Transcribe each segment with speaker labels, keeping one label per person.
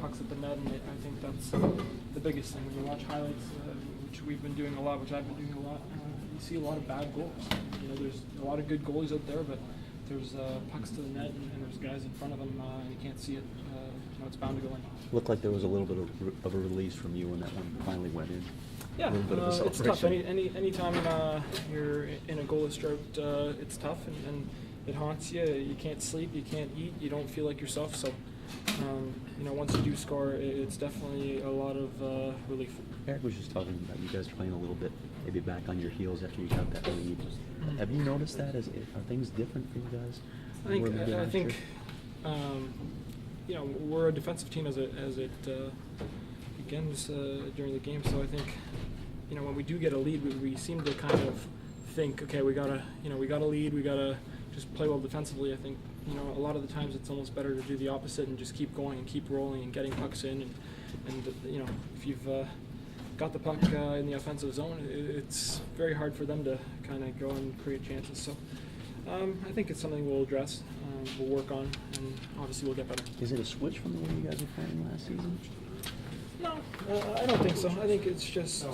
Speaker 1: pucks at the net, and I think that's the biggest thing. When you watch highlights, which we've been doing a lot, which I've been doing a lot, you see a lot of bad goals. There's a lot of good goalies out there, but there's pucks to the net, and there's guys in front of them, and you can't see it. It's bound to go in.
Speaker 2: Looked like there was a little bit of a release from you when that one finally went in.
Speaker 1: Yeah, it's tough. Anytime you're in a goalless drought, it's tough, and it haunts you. You can't sleep, you can't eat, you don't feel like yourself. So, once you do score, it's definitely a lot of relief.
Speaker 2: Eric was just talking about you guys playing a little bit, maybe back on your heels after you got that lead. Have you noticed that? Are things different for you guys?
Speaker 1: I think we're a defensive team as it begins during the game. So I think when we do get a lead, we seem to kind of think, okay, we gotta lead, we gotta just play well defensively. I think a lot of the times it's almost better to do the opposite and just keep going and keep rolling and getting pucks in. And if you've got the puck in the offensive zone, it's very hard for them to kind of go and create chances. So I think it's something we'll address, we'll work on, and obviously we'll get better.
Speaker 2: Is it a switch from the way you guys were playing last season?
Speaker 1: No, I don't think so. I think it's just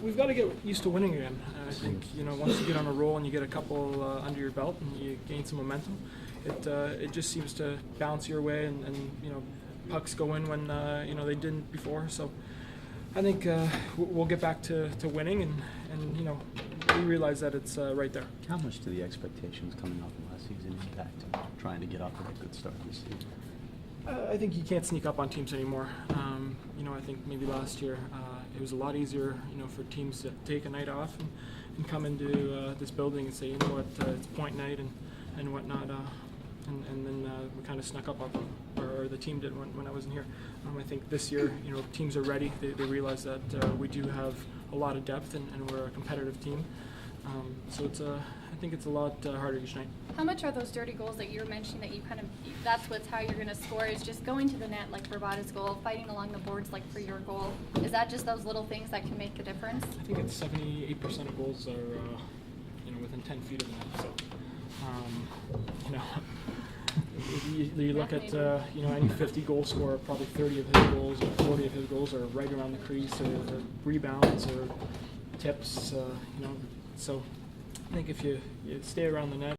Speaker 1: we've got to get used to winning again. I think once you get on a roll and you get a couple under your belt and you gain some momentum, it just seems to bounce your way, and pucks go in when they didn't before. So I think we'll get back to winning, and we realize that it's right there.
Speaker 2: How much do the expectations coming off of last season impact trying to get off to a good start this season?
Speaker 1: I think you can't sneak up on teams anymore. I think maybe last year it was a lot easier, for teams to take a night off and come into this building and say, you know what, it's point night and whatnot, and then we kind of snuck up on them, or the team did when I wasn't here. I think this year, teams are ready. They realize that we do have a lot of depth, and we're a competitive team. So I think it's a lot harder each night.
Speaker 3: How much are those dirty goals that you're mentioning that you that's how you're going to score, is just going to the net like Bravada's goal, fighting along the boards like for your goal? Is that just those little things that can make the difference?
Speaker 1: I think it's 78% of goals are within 10 feet of the net. So you look at any 50 goal scorer, probably 30 of his goals or 40 of his goals are right around the crease, or rebounds or tips. So I think if you stay around the net.